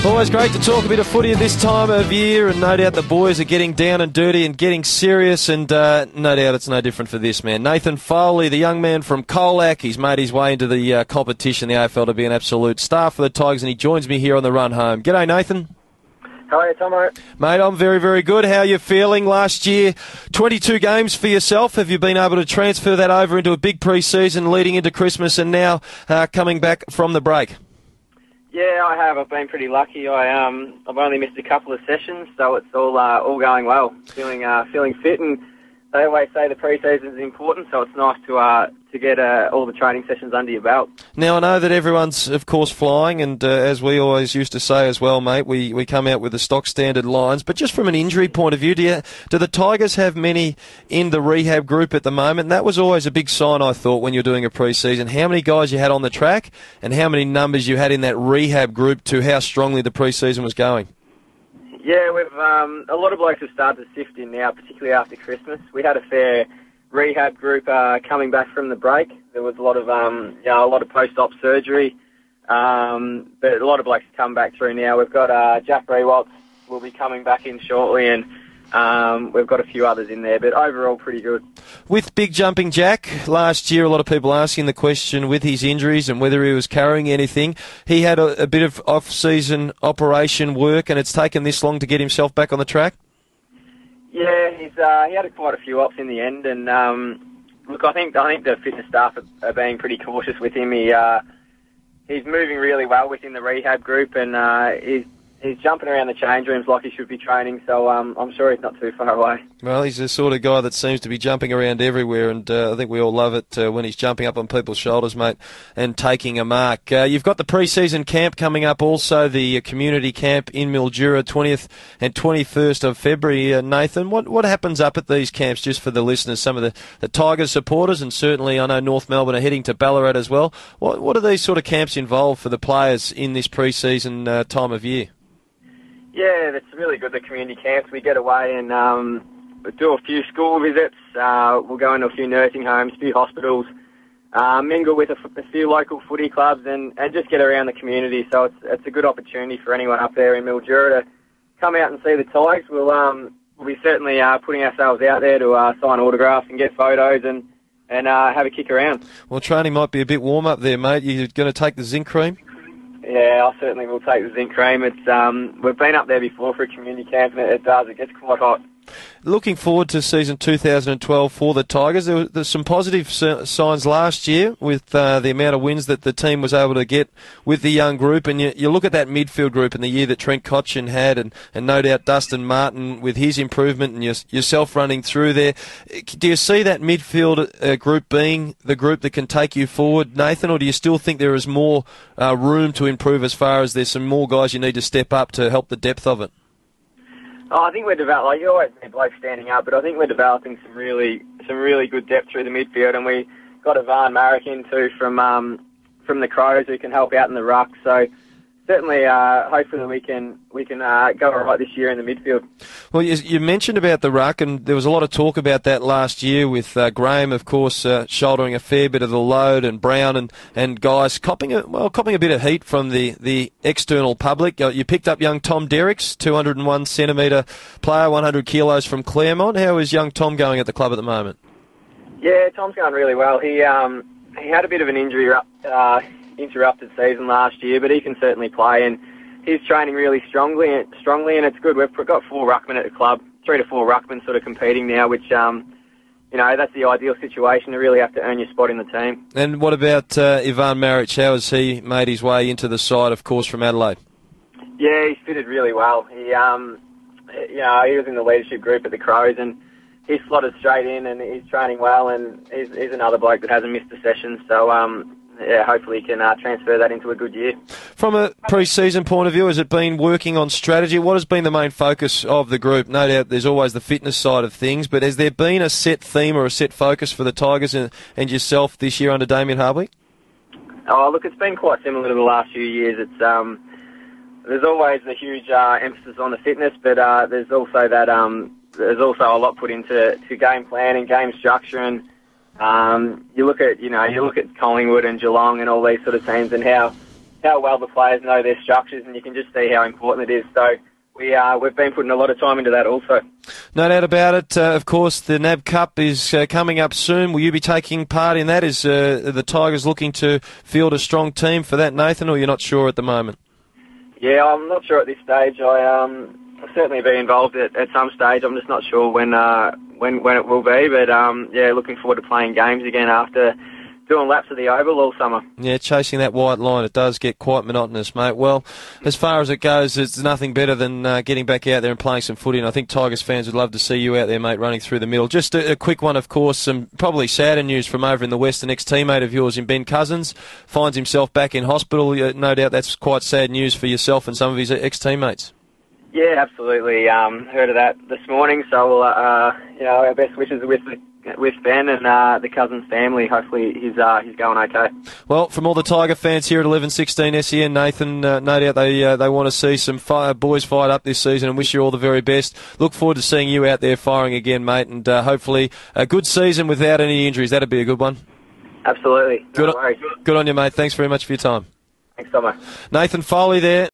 Always great to talk a bit of footy at this time of year, and no doubt the boys are getting down and dirty and getting serious, and no doubt it's no different for this man. Nathan Foley, the young man from Colac, he's made his way into the competition, the AFL, to be an absolute star for the Tigers, and he joins me here on the run home. G'day, Nathan. How are you, Tomo? Mate, I'm very, very good. How are you feeling? Last year, 22 games for yourself. Have you been able to transfer that over into a big pre-season leading into Christmas and now coming back from the break? Yeah, I have. I've been pretty lucky. I've only missed a couple of sessions, so it's all going well. Feeling fit, and they always say the pre-season is important, so it's nice to get all the training sessions under your belt. Now, I know that everyone's, of course, flying, and as we always used to say as well, mate, we come out with the stock standard lines. But just from an injury point of view, do the Tigers have many in the rehab group at the moment? And that was always a big sign, I thought, when you're doing a pre-season. How many guys you had on the track and how many numbers you had in that rehab group to how strongly the pre-season was going? Yeah, we've a lot of blokes have started to sift in now, particularly after Christmas. We had a fair rehab group coming back from the break. There was a lot of post-op surgery, but a lot of blokes have come back through now. We've got Jack Rewaltz will be coming back in shortly, and we've got a few others in there, but overall pretty good. With Big Jumping Jack, last year a lot of people asking the question with his injuries and whether he was carrying anything. He had a bit of off-season operation work, and it's taken this long to get himself back on the track? Yeah, he had quite a few ops in the end, and look, I think the fitness staff are being pretty cautious with him. He's moving really well within the rehab group, and he's jumping around the change rooms like he should be training, so I'm sure he's not too far away. Well, he's the sort of guy that seems to be jumping around everywhere, and I think we all love it when he's jumping up on people's shoulders, mate, and taking a mark. You've got the pre-season camp coming up also, the community camp in Mildura, 20th and 21st of February. Nathan, what happens up at these camps, just for the listeners, some of the Tigers supporters, and certainly I know North Melbourne are heading to Ballarat as well. What are these sort of camps involved for the players in this pre-season time of year? Yeah, it's really good, the community camps. We get away and do a few school visits. We'll go into a few nursing homes, a few hospitals, mingle with a few local footy clubs, and just get around the community. So it's a good opportunity for anyone up there in Mildura to come out and see the Tigers. We'll be certainly putting ourselves out there to sign autographs and get photos and have a kick around. Well, training might be a bit warm up there, mate. You're going to take the zinc cream? Yeah, I certainly will take the zinc cream. It's we've been up there before for a community camp, and it gets quite hot. Looking forward to season 2012 for the Tigers. There's some positive signs last year with the amount of wins that the team was able to get with the young group. And you look at that midfield group in the year that Trent Cotchin had, and no doubt Dustin Martin with his improvement and yourself running through there. Do you see that midfield group being the group that can take you forward, Nathan, or do you still think there is more room to improve as far as there's some more guys you need to step up to help the depth of it? Oh, I think we're developing, like you always need blokes standing up, but I think we're developing some really good depth through the midfield, and we got Ivan Marek in too from the Crows who can help out in the ruck. So certainly, hopefully we can go all right this year in the midfield. Well, you mentioned about the ruck, and there was a lot of talk about that last year with Graham, of course, shouldering a fair bit of the load, and Brown and guys copping a bit of heat from the external public. You picked up young Tom Derricks, 201 centimetre player, 100 kilos from Claremont. How is young Tom going at the club at the moment? Yeah, Tom's going really well. He had a bit of an injury interrupted season last year, but he can certainly play, and he's training really strongly, and it's good. We've got 4 ruckmen at the club, 3 to 4 ruckmen sort of competing now, which that's the ideal situation to really have to earn your spot in the team. And what about Ivan Marek? How has he made his way into the side, of course, from Adelaide? Yeah, he's fitted really well. He was in the leadership group at the Crows, and he's slotted straight in, and he's training well, and he's another bloke that hasn't missed a session. So hopefully he can transfer that into a good year. From a pre-season point of view, has it been working on strategy? What has been the main focus of the group? No doubt there's always the fitness side of things, but has there been a set theme or a set focus for the Tigers and yourself this year under Damien Harbley? Oh, look, it's been quite similar to the last few years. It's there's always a huge emphasis on the fitness, but there's also a lot put into game plan and game structure, and you look at Collingwood and Geelong and all these sort of teams, and how how well the players know their structures, and you can just see how important it is. So we've been putting a lot of time into that also. No doubt about it. Of course, the NAB Cup is coming up soon. Will you be taking part in that? Is the Tigers looking to field a strong team for that, Nathan, or you're not sure at the moment? Yeah, I'm not sure at this stage. I'll certainly be involved at some stage. I'm just not sure when it will be. But yeah, looking forward to playing games again after doing laps of the Oval all summer. Yeah, chasing that white line, it does get quite monotonous, mate. Well, as far as it goes, it's nothing better than getting back out there and playing some footy, and I think Tigers fans would love to see you out there, mate, running through the middle. Just a quick one, of course, some probably sadder news from over in the West. An ex-teammate of yours in Ben Cousins finds himself back in hospital. No doubt that's quite sad news for yourself and some of his ex-teammates. Yeah, absolutely. Heard of that this morning, so our best wishes are with Ben and the Cousins family. Hopefully he's going okay. Well, from all the Tiger fans here at 11:16 SEN, Nathan, no doubt they want to see some boys fired up this season and wish you all the very best. Look forward to seeing you out there firing again, mate, and hopefully a good season without any injuries. That'd be a good one. Absolutely. No worries. Good on you, mate. Thanks very much for your time. Thanks so much. Nathan Foley there.